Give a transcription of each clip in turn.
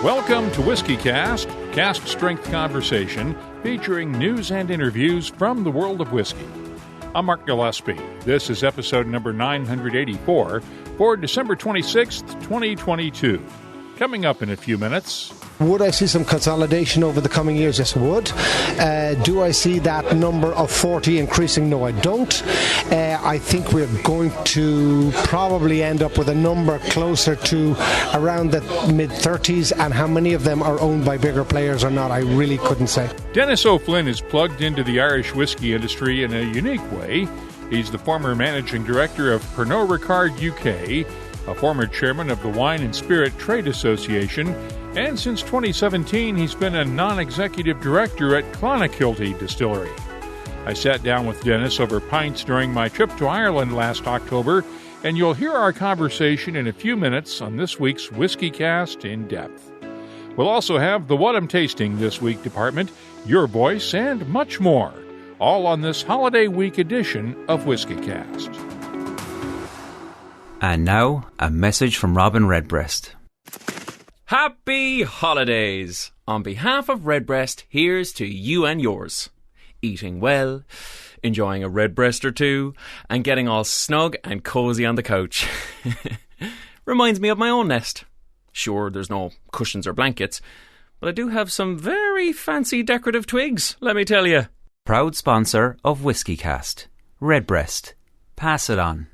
Welcome to WhiskyCast, cast strength conversation featuring news and interviews from the world of whiskey. I'm Mark Gillespie. This is episode number 984 for December 26th, 2022. Coming up in a few minutes. Would I see some consolidation over the coming years? Yes, I would. Do I see that number of 40 increasing? No, I don't. I think we're going to probably end up with a number closer to around the mid-30s, and how many of them are owned by bigger players or not, I really couldn't say. Denis O'Flynn is plugged into the Irish whiskey industry in a unique way. He's the former managing director of Pernod Ricard UK, a former chairman of the Wine and Spirit Trade Association, and since 2017, he's been a non-executive director at Clonakilty Distillery. I sat down with Denis over pints during my trip to Ireland last October, and you'll hear our conversation in a few minutes on this week's WhiskyCast In-Depth. We'll also have the What I'm Tasting This Week department, your voice, and much more, all on this holiday week edition of WhiskyCast. And now, a message from Robin Redbreast. Happy holidays! On behalf of Redbreast, here's to you and yours. Eating well, enjoying a redbreast or two, and getting all snug and cosy on the couch. Reminds me of my own nest. Sure, there's no cushions or blankets, but I do have some very fancy decorative twigs, let me tell you. Proud sponsor of WhiskyCast. Redbreast. Pass it on.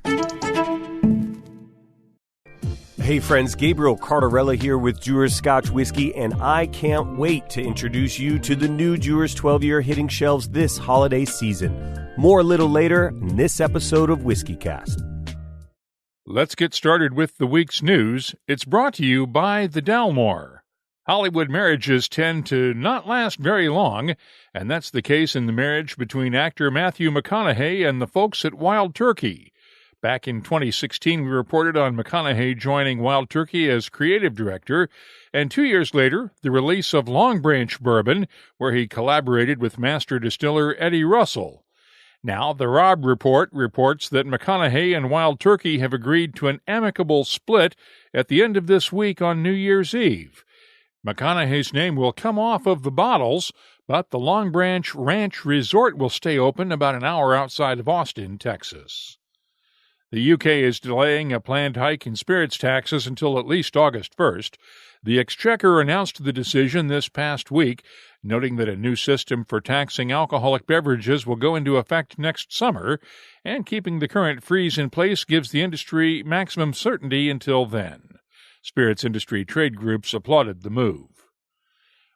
Hey friends, Gabriel Cardarella here with Dewar's Scotch Whiskey, and I can't wait to introduce you to the new Dewar's 12-year hitting shelves this holiday season. More a little later in this episode of WhiskyCast. Let's get started with the week's news. It's brought to you by the Dalmore. Hollywood marriages tend to not last very long, and that's the case in the marriage between actor Matthew McConaughey and the folks at Wild Turkey. Back in 2016, we reported on McConaughey joining Wild Turkey as creative director, and 2 years later, the release of Long Branch Bourbon, where he collaborated with master distiller Eddie Russell. Now, the Robb Report reports that McConaughey and Wild Turkey have agreed to an amicable split at the end of this week on New Year's Eve. McConaughey's name will come off of the bottles, but the Long Branch Ranch Resort will stay open about an hour outside of Austin, Texas. The UK is delaying a planned hike in spirits taxes until at least August 1st. The Exchequer announced the decision this past week, noting that a new system for taxing alcoholic beverages will go into effect next summer, and keeping the current freeze in place gives the industry maximum certainty until then. Spirits industry trade groups applauded the move.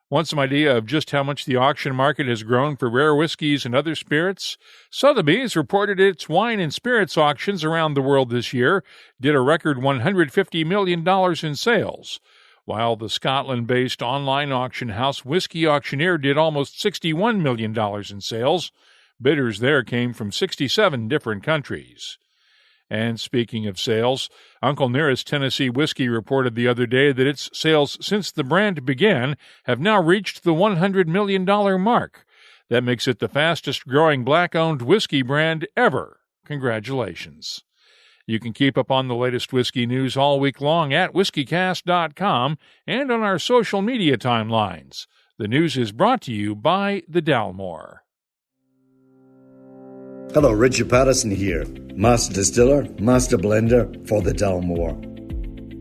Want some idea of just how much the auction market has grown for rare whiskeys and other spirits? Sotheby's reported its wine and spirits auctions around the world this year did a record $150 million in sales, while the Scotland-based online auction house Whiskey Auctioneer did almost $61 million in sales. Bidders there came from 67 different countries. And speaking of sales, Uncle Nearest Tennessee Whiskey reported the other day that its sales since the brand began have now reached the $100 million mark. That makes it the fastest-growing black-owned whiskey brand ever. Congratulations. You can keep up on the latest whiskey news all week long at WhiskyCast.com and on our social media timelines. The news is brought to you by the Dalmore. Hello, Richard Patterson here, Master Distiller, Master Blender for the Dalmore.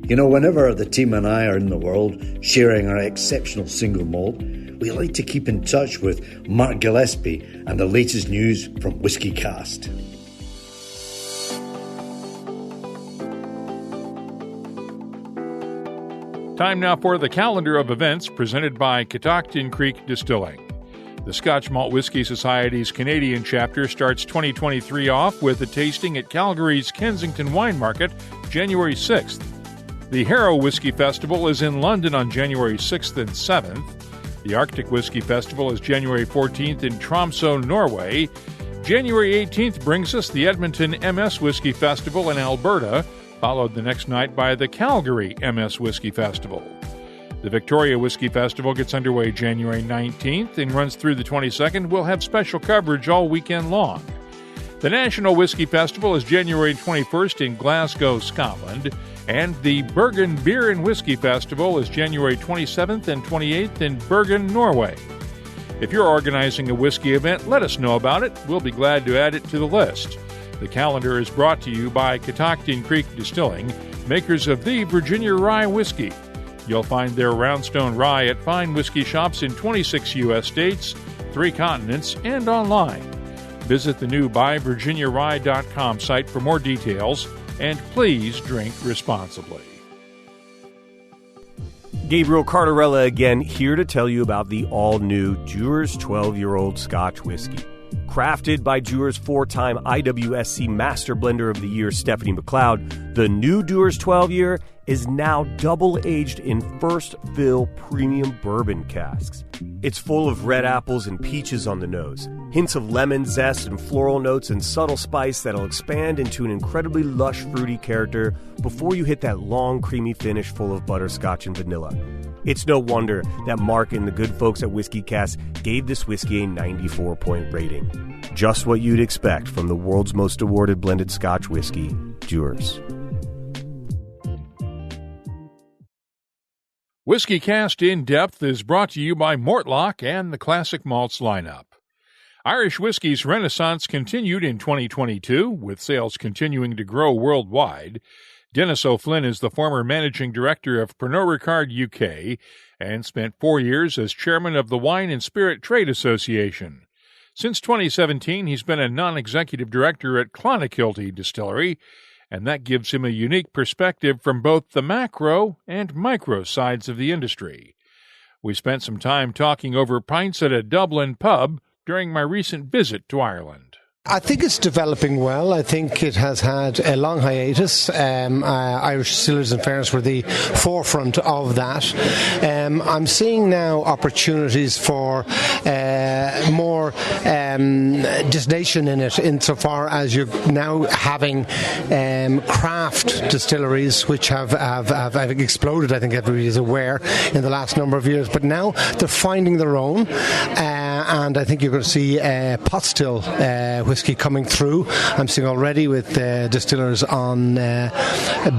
You know, whenever the team and I are in the world sharing our exceptional single malt, we like to keep in touch with Mark Gillespie and the latest news from WhiskyCast. Time now for the calendar of events presented by Catoctin Creek Distilling. The Scotch Malt Whisky Society's Canadian chapter starts 2023 off with a tasting at Calgary's Kensington Wine Market, January 6th. The Harrow Whisky Festival is in London on January 6th and 7th. The Arctic Whisky Festival is January 14th in Tromsø, Norway. January 18th brings us the Edmonton MS Whisky Festival in Alberta, followed the next night by the Calgary MS Whisky Festival. The Victoria Whisky Festival gets underway January 19th and runs through the 22nd. We'll have special coverage all weekend long. The National Whisky Festival is January 21st in Glasgow, Scotland. And the Bergen Beer and Whiskey Festival is January 27th and 28th in Bergen, Norway. If you're organizing a whiskey event, let us know about it. We'll be glad to add it to the list. The calendar is brought to you by Catoctin Creek Distilling, makers of the Virginia Rye Whiskey. You'll find their Roundstone Rye at fine whiskey shops in 26 U.S. states, 3 continents, and online. Visit the new buyvirginiarye.com site for more details, and please drink responsibly. Gabriel Cardarella again, here to tell you about the all-new Dewar's 12-year-old Scotch whiskey. Crafted by Dewar's 4-time IWSC Master Blender of the Year, Stephanie McLeod, the new Dewar's 12-year is now double-aged in first fill premium bourbon casks. It's full of red apples and peaches on the nose, hints of lemon zest and floral notes and subtle spice that'll expand into an incredibly lush, fruity character before you hit that long, creamy finish full of butterscotch and vanilla. It's no wonder that Mark and the good folks at WhiskyCast gave this whiskey a 94-point rating. Just what you'd expect from the world's most awarded blended Scotch whiskey, Dewar's. WhiskyCast In-Depth is brought to you by Mortlock and the Classic Malts lineup. Irish whiskey's renaissance continued in 2022, with sales continuing to grow worldwide. Denis O'Flynn is the former managing director of Pernod Ricard UK and spent 4 years as chairman of the Wine and Spirit Trade Association. Since 2017, he's been a non-executive director at Clonakilty Distillery, and that gives him a unique perspective from both the macro and micro sides of the industry. We spent some time talking over pints at a Dublin pub during my recent visit to Ireland. I think it's developing well. I think it has had a long hiatus. Irish distillers, in fairness, were the forefront of that. I'm seeing now opportunities for more distillation in it, insofar as you're now having craft distilleries, which have exploded, I think everybody is aware, in the last number of years. But now they're finding their own, and I think you're going to see pot still whiskey coming through. I'm seeing already with distillers on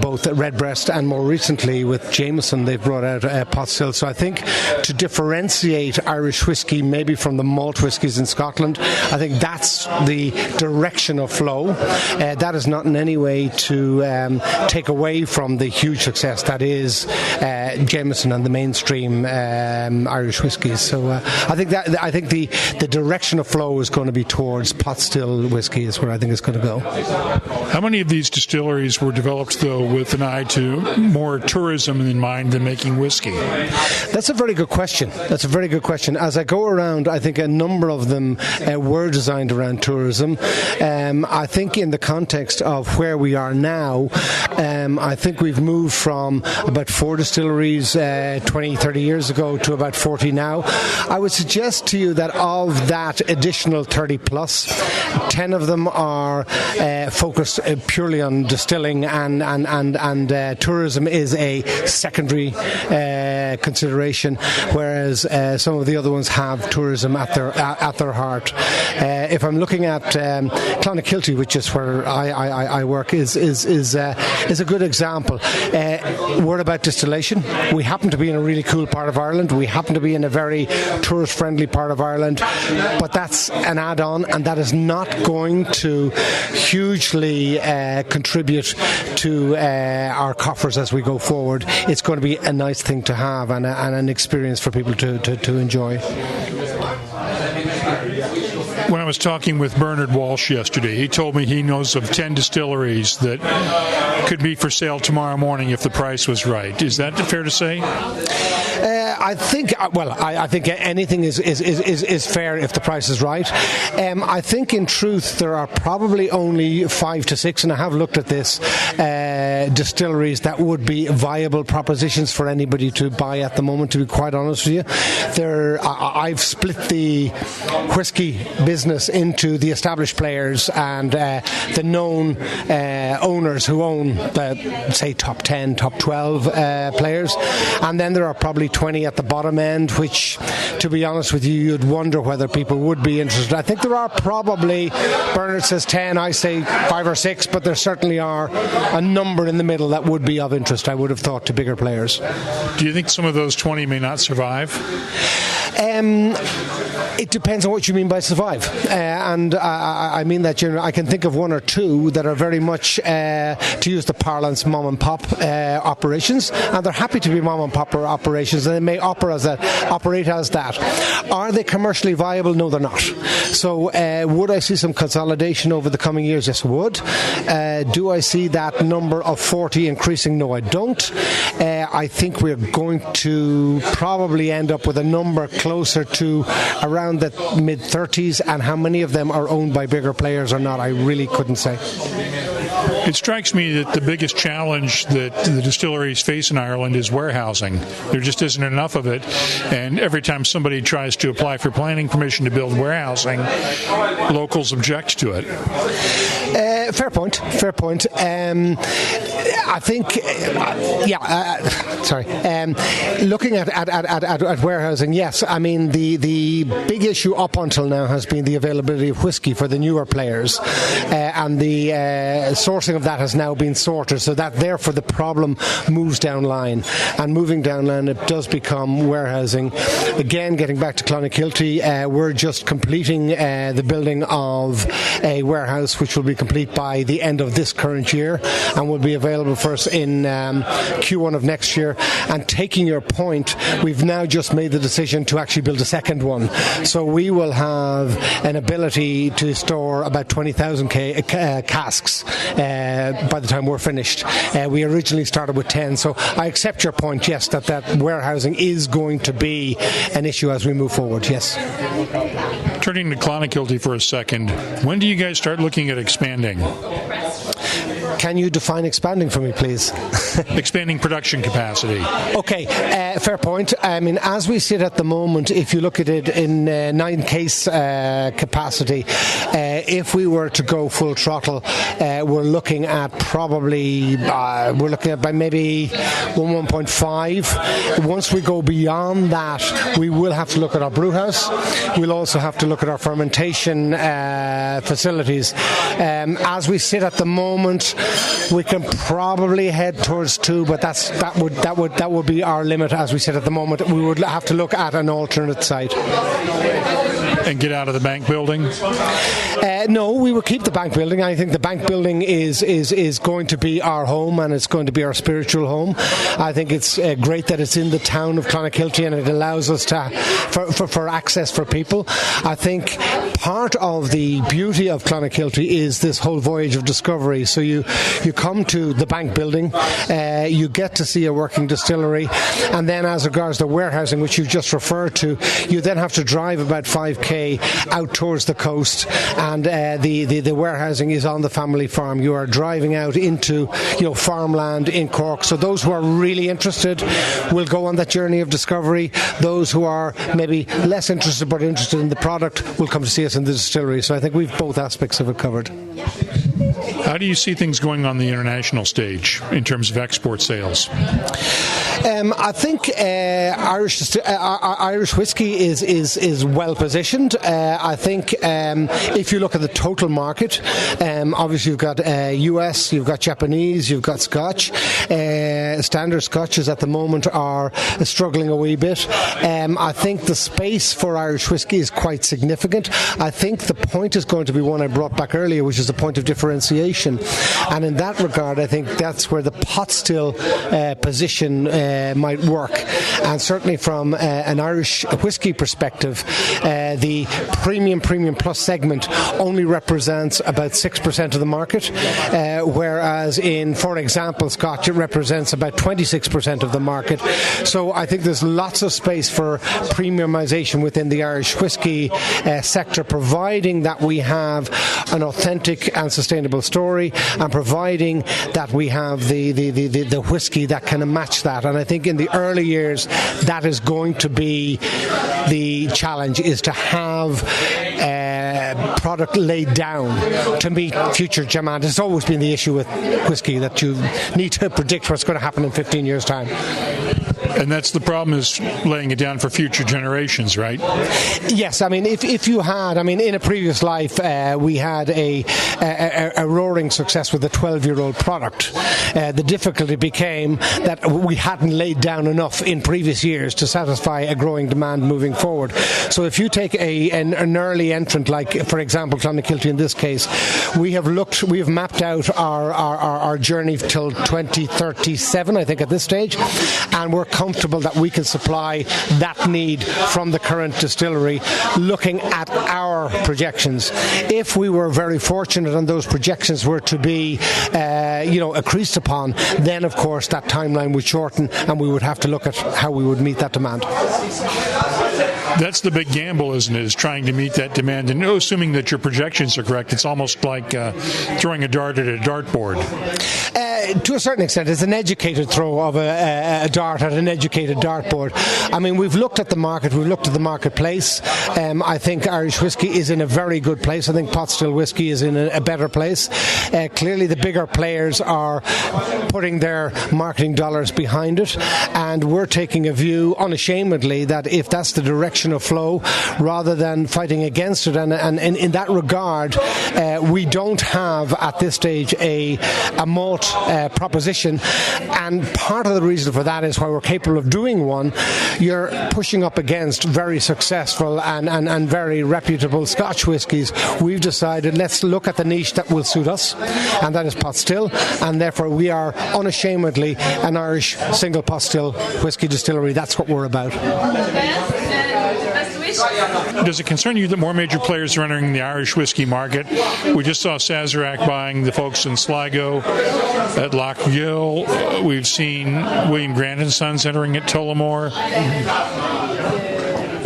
both Redbreast and more recently with Jameson, they've brought out pot still. So I think to differentiate Irish whiskey maybe from the malt whiskies in Scotland, I think that's the direction of flow. That is not in any way to take away from the huge success that is Jameson and the mainstream Irish whiskies. So I think the direction of flow is going to be towards pot still whiskey is where I think it's going to go. How many of these distilleries were developed, though, with an eye to more tourism in mind than making whiskey? That's a very good question. As I go around, I think a number of them were designed around tourism. I think in the context of where we are now, I think we've moved from about 4 distilleries 20, 30 years ago to about 40 now. I would suggest to you that of that additional 30 plus, 10 of them are focused purely on distilling, and tourism is a secondary consideration, whereas some of the other ones have tourism at their heart. If I'm looking at Clonakilty, which is where I work, is a good example. We're about distillation. We happen to be in a really cool part of Ireland. We happen to be in a very tourist-friendly part of Ireland, but that's an add-on, and that is not going to hugely contribute to our coffers as we go forward. It's going to be a nice thing to have and an experience for people to enjoy. When I was talking with Bernard Walsh yesterday, he told me he knows of 10 distilleries that could be for sale tomorrow morning if the price was right. Is that fair to say? I think anything is fair if the price is right. I think in truth there are probably only 5 to 6, and I have looked at this, distilleries that would be viable propositions for anybody to buy at the moment, to be quite honest with you. I've split the whiskey business into the established players and the known owners who own the, say, top 10, top 12 players, and then there are probably 20 at the bottom end, which, to be honest with you, you'd wonder whether people would be interested. I think there are probably, Bernard says 10, I say 5 or 6, but there certainly are a number in the middle that would be of interest, I would have thought, to bigger players. Do you think some of those 20 may not survive? It depends on what you mean by survive, and I mean that generally. I can think of 1 or 2 that are very much, to use the parlance, mom and pop operations, and they're happy to be mom and pop operations, and they may operate as that. Are they commercially viable? No, they're not. So would I see some consolidation over the coming years? Yes, I would. Do I see that number of 40 increasing? No, I don't. I think we're going to probably end up with a number closer to around the mid-30s, and how many of them are owned by bigger players or not, I really couldn't say. It strikes me that the biggest challenge that the distilleries face in Ireland is warehousing. There just isn't enough of it, and every time somebody tries to apply for planning permission to build warehousing, locals object to it. Fair point. I think, looking at warehousing, yes. I mean, the big issue up until now has been the availability of whiskey for the newer players, and the sourcing of that has now been sorted, so that therefore the problem moves down line, and moving down line it does become warehousing. Again, getting back to Clonakilty, we're just completing the building of a warehouse which will be complete by the end of this current year and will be available for us in Q1 of next year. And taking your point, we've now just made the decision to actually build a second one, so we will have an ability to store about 20,000 casks by the time we're finished. We originally started with 10, so I accept your point, yes, that warehousing is going to be an issue as we move forward, yes. Turning to Clonakilty for a second, when do you guys start looking at expanding? Can you define expanding for me, please? Expanding production capacity. Okay, fair point. I mean, as we sit at the moment, if you look at it in 9-case capacity, if we were to go full throttle, we're looking at probably, by maybe 1.5. Once we go beyond that, we will have to look at our brew house. We'll also have to look at our fermentation facilities. As we sit at the moment, we can probably head towards 2, but that would be our limit as we sit at the moment. We would have to look at an alternate site. And get out of the bank building? No, we will keep the bank building. I think the bank building is going to be our home, and it's going to be our spiritual home. I think it's great that it's in the town of Clonakilty, and it allows us for access for people. I think part of the beauty of Clonakilty is this whole voyage of discovery. So you come to the bank building, you get to see a working distillery, and then as regards the warehousing, which you've just referred to, you then have to drive about 5k out towards the coast, and the warehousing is on the family farm. You are driving out into farmland in Cork. So those who are really interested will go on that journey of discovery. Those who are maybe less interested but interested in the product will come to see us in the distillery. So I think we've both aspects of it covered. How do you see things going on the international stage in terms of export sales? I think Irish whiskey is well positioned. I think if you look at the total market, obviously you've got US, you've got Japanese, you've got Scotch. Standard Scotches at the moment are struggling a wee bit. I think the space for Irish whiskey is quite significant. I think the point is going to be one I brought back earlier, which is the point of differentiation. And in that regard, I think that's where the pot still position might work. And certainly from an Irish whiskey perspective, the premium plus segment only represents about 6% of the market, whereas in, for example, Scotch, it represents about 26% of the market. So I think there's lots of space for premiumization within the Irish whiskey sector, providing that we have an authentic and sustainable story, and providing that we have the whiskey that can match that. And I think in the early years, that is going to be the challenge, is to have product laid down to meet future demand. It's always been the issue with whiskey, that you need to predict what's going to happen in 15 years' time. And that's the problem, is laying it down for future generations, right? Yes, I mean, if you had, I mean, in a previous life, we had a roaring success with a 12-year-old product. The difficulty became that we hadn't laid down enough in previous years to satisfy a growing demand moving forward. So if you take an early entrant, like, for example, Clonakilty in this case, we have mapped out our journey till 2037, I think, at this stage, and we're comfortable that we can supply that need from the current distillery, looking at our projections. If we were very fortunate and those projections were to be increased upon, then of course that timeline would shorten and we would have to look at how we would meet that demand. That's the big gamble, isn't it, is trying to meet that demand. And assuming that your projections are correct, it's almost like throwing a dart at a dartboard. To a certain extent, it's an educated throw of a dart at an educated dartboard. I mean, we've looked at the market, we've looked at the marketplace. I think Irish whiskey is in a very good place. I think pot still whiskey is in a better place. Clearly, the bigger players are putting their marketing dollars behind it, and we're taking a view, unashamedly, that if that's the direction of flow, rather than fighting against it, and in that regard, we don't have at this stage a malt proposition, and part of the reason for that is why we're capable of doing one. You're pushing up against very successful and very reputable Scotch whiskies. We've decided, let's look at the niche that will suit us, and that is pot still, and therefore we are unashamedly an Irish single pot still whiskey distillery. That's what we're about. Does it concern you that more major players are entering the Irish whiskey market? We just saw Sazerac buying the folks in Sligo at Lochgill. We've seen William Grant & Sons entering at Tullamore.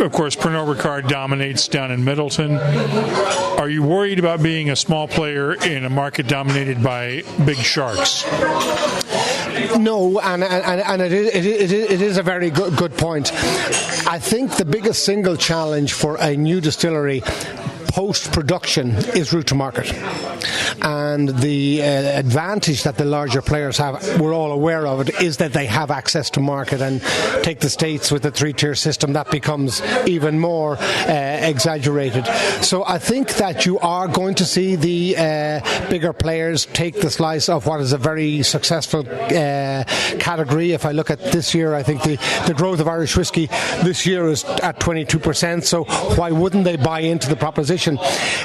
Of course, Pernod Ricard dominates down in Middleton. Are you worried about being a small player in a market dominated by big sharks? No, and it is a very good point. I think the biggest single challenge for a new distillery post-production is route to market. And the advantage that the larger players have, we're all aware of it, is that they have access to market. And take the States with the three-tier system, that becomes even more exaggerated. So I think that you are going to see the bigger players take the slice of what is a very successful category. If I look at this year, I think the growth of Irish whiskey this year is at 22%. So why wouldn't they buy into the proposition?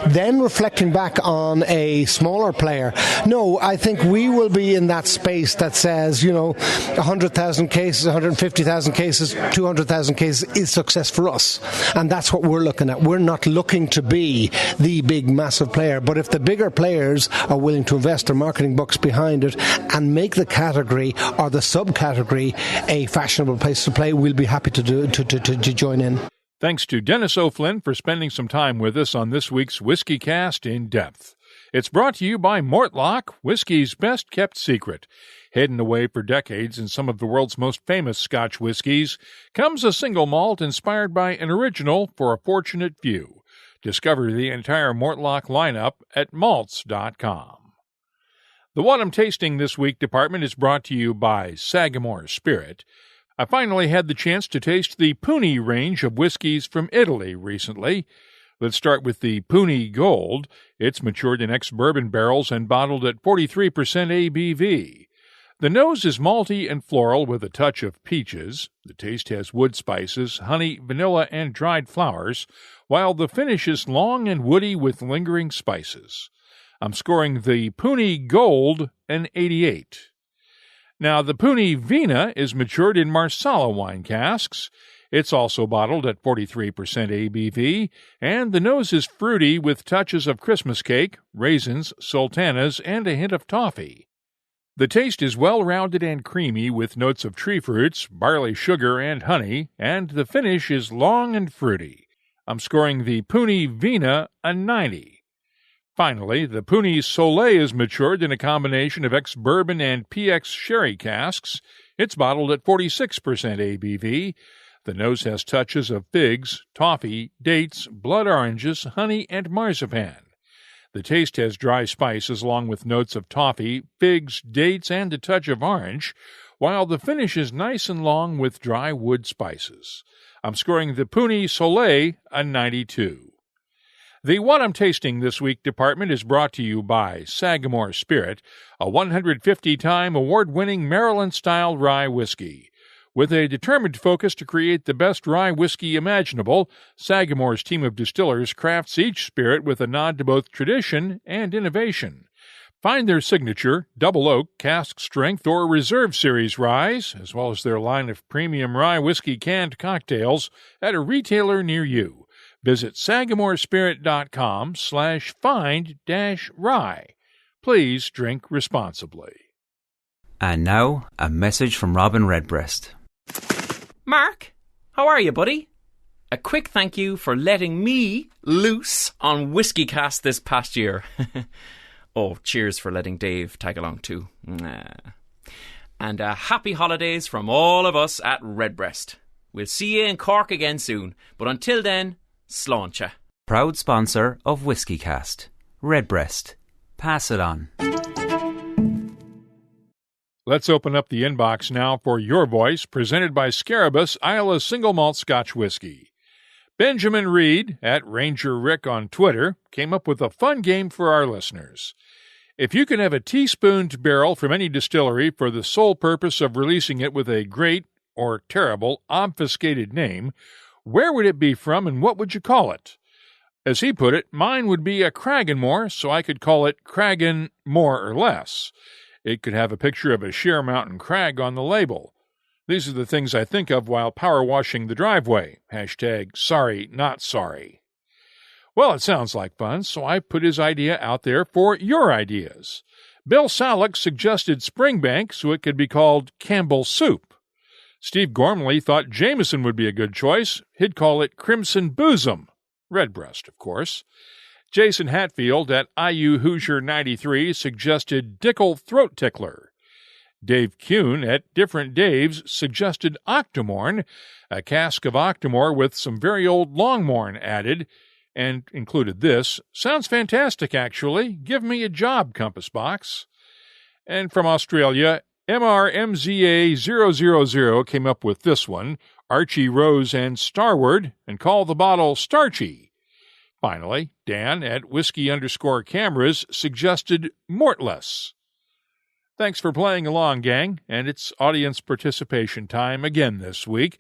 Then reflecting back on a smaller player, no, I think we will be in that space that says, 100,000 cases, 150,000 cases, 200,000 cases is success for us. And that's what we're looking at. We're not looking to be the big, massive player. But if the bigger players are willing to invest their marketing bucks behind it and make the category or the subcategory a fashionable place to play, we'll be happy to join in. Thanks to Denis O'Flynn for spending some time with us on this week's WhiskyCast In-Depth. It's brought to you by Mortlach, whiskey's best-kept secret. Hidden away for decades in some of the world's most famous Scotch whiskies comes a single malt inspired by an original for a fortunate few. Discover the entire Mortlach lineup at malts.com. The What I'm Tasting This Week department is brought to you by Sagamore Spirit. I finally had the chance to taste the Puni range of whiskeys from Italy recently. Let's start with the Puni Gold. It's matured in ex-bourbon barrels and bottled at 43% ABV. The nose is malty and floral with a touch of peaches. The taste has wood spices, honey, vanilla, and dried flowers, while the finish is long and woody with lingering spices. I'm scoring the Puni Gold an 88. Now, the Puni Vina is matured in Marsala wine casks. It's also bottled at 43% ABV, and the nose is fruity with touches of Christmas cake, raisins, sultanas, and a hint of toffee. The taste is well-rounded and creamy with notes of tree fruits, barley sugar, and honey, and the finish is long and fruity. I'm scoring the Puni Vina a 90. Finally, the Puni Soleil is matured in a combination of ex-bourbon and PX sherry casks. It's bottled at 46% ABV. The nose has touches of figs, toffee, dates, blood oranges, honey, and marzipan. The taste has dry spices along with notes of toffee, figs, dates, and a touch of orange, while the finish is nice and long with dry wood spices. I'm scoring the Puni Soleil a 92. The What I'm Tasting This Week department is brought to you by Sagamore Spirit, a 150-time award-winning Maryland-style rye whiskey. With a determined focus to create the best rye whiskey imaginable, Sagamore's team of distillers crafts each spirit with a nod to both tradition and innovation. Find their signature, Double Oak, Cask Strength, or Reserve Series ryes, as well as their line of premium rye whiskey canned cocktails at a retailer near you. Visit sagamorespirit.com/find-rye. Please drink responsibly. And now, a message from Robin Redbreast. Mark, how are you, buddy? A quick thank you for letting me loose on WhiskyCast this past year. Oh, cheers for letting Dave tag along too. And happy holidays from all of us at Redbreast. We'll see you in Cork again soon, but until then, sláinte. Proud sponsor of WhiskyCast. Redbreast. Pass it on. Let's open up the inbox now for Your Voice, presented by Scarabus Isla's Single Malt Scotch Whiskey. Benjamin Reed, at Ranger Rick on Twitter, came up with a fun game for our listeners. If you could have a teaspooned barrel from any distillery for the sole purpose of releasing it with a great or terrible obfuscated name, where would it be from and what would you call it? As he put it, mine would be a Cragganmore, so I could call it Craggan more or less. It could have a picture of a sheer mountain crag on the label. These are the things I think of while power washing the driveway. #sorry, not sorry. Well, it sounds like fun, so I put his idea out there for your ideas. Bill Salek suggested Springbank, so it could be called Campbell Soup. Steve Gormley thought Jameson would be a good choice. He'd call it Crimson Bosom. Redbreast, of course. Jason Hatfield at IU Hoosier 93 suggested Dickel Throat Tickler. Dave Kuhn at Different Daves suggested Octomorn, a cask of Octomore with some very old Longmorn added, and included this. Sounds fantastic, actually. Give me a job, Compass Box. And from Australia, MRMZA000 came up with this one, Archie Rose and Starward, and call the bottle Starchy. Finally, Dan at Whiskey_Cameras suggested Mortless. Thanks for playing along, gang, and it's audience participation time again this week.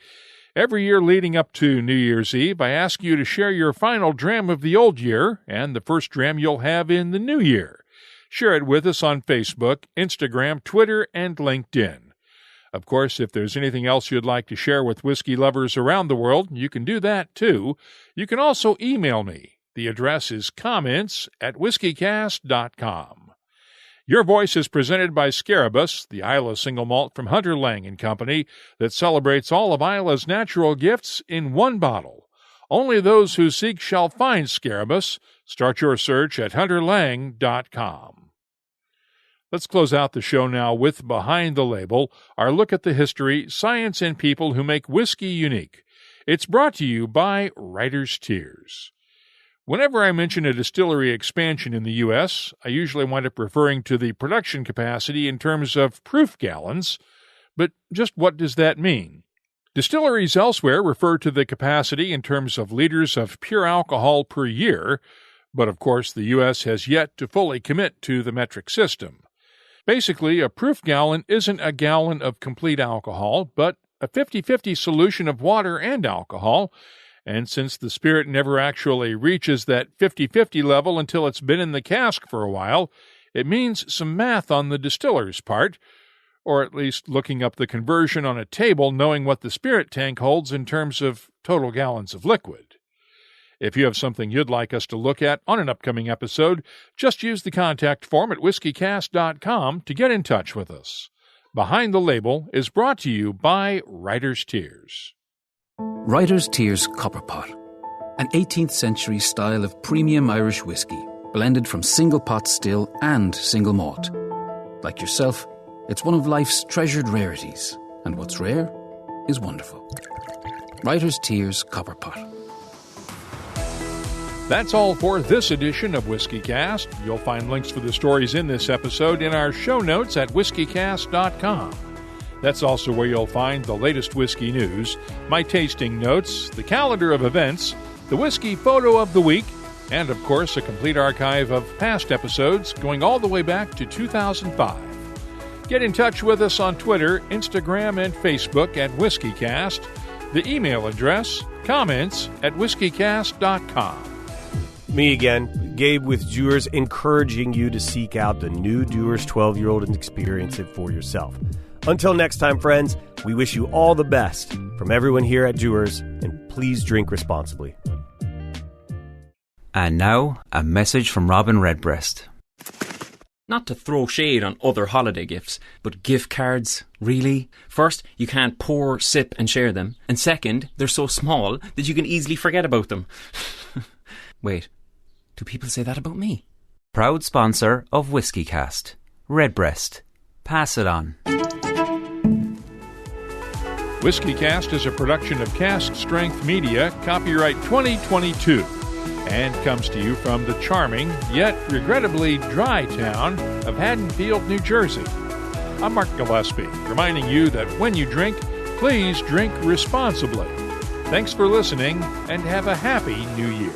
Every year leading up to New Year's Eve, I ask you to share your final dram of the old year and the first dram you'll have in the new year. Share it with us on Facebook, Instagram, Twitter, and LinkedIn. Of course, if there's anything else you'd like to share with whiskey lovers around the world, you can do that too. You can also email me. The address is comments@whiskycast.com. Your Voice is presented by Scarabus, the Isla single malt from Hunter Lang & Company that celebrates all of Isla's natural gifts in one bottle. Only those who seek shall find Scarabus. Start your search at hunterlang.com. Let's close out the show now with Behind the Label, our look at the history, science, and people who make whiskey unique. It's brought to you by Writer's Tears. Whenever I mention a distillery expansion in the U.S., I usually wind up referring to the production capacity in terms of proof gallons. But just what does that mean? Distilleries elsewhere refer to the capacity in terms of liters of pure alcohol per year, but of course the U.S. has yet to fully commit to the metric system. Basically, a proof gallon isn't a gallon of complete alcohol, but a 50-50 solution of water and alcohol. And since the spirit never actually reaches that 50-50 level until it's been in the cask for a while, it means some math on the distiller's part, or at least looking up the conversion on a table knowing what the spirit tank holds in terms of total gallons of liquid. If you have something you'd like us to look at on an upcoming episode, just use the contact form at whiskycast.com to get in touch with us. Behind the Label is brought to you by Writer's Tears. Writer's Tears Copper Pot, an 18th century style of premium Irish whiskey, blended from single pot still and single malt. Like yourself, it's one of life's treasured rarities, and what's rare is wonderful. Writer's Tears Copper Pot. That's all for this edition of WhiskyCast. You'll find links for the stories in this episode in our show notes at whiskycast.com. That's also where you'll find the latest whiskey news, my tasting notes, the calendar of events, the whiskey photo of the week, and of course a complete archive of past episodes going all the way back to 2005. Get in touch with us on Twitter, Instagram, and Facebook at WhiskyCast. The email address, comments@whiskycast.com. Me again, Gabe with Dewar's, encouraging you to seek out the new Dewar's 12-year-old and experience it for yourself. Until next time, friends, we wish you all the best from everyone here at Dewar's, and please drink responsibly. And now, a message from Robin Redbreast. Not to throw shade on other holiday gifts, but gift cards, really? First, you can't pour, sip and share them. And second, they're so small that you can easily forget about them. Wait, do people say that about me? Proud sponsor of WhiskyCast. Redbreast. Pass it on. WhiskyCast is a production of Cask Strength Media, copyright 2022. And comes to you from the charming, yet regrettably dry town of Haddonfield, New Jersey. I'm Mark Gillespie, reminding you that when you drink, please drink responsibly. Thanks for listening, and have a happy New Year.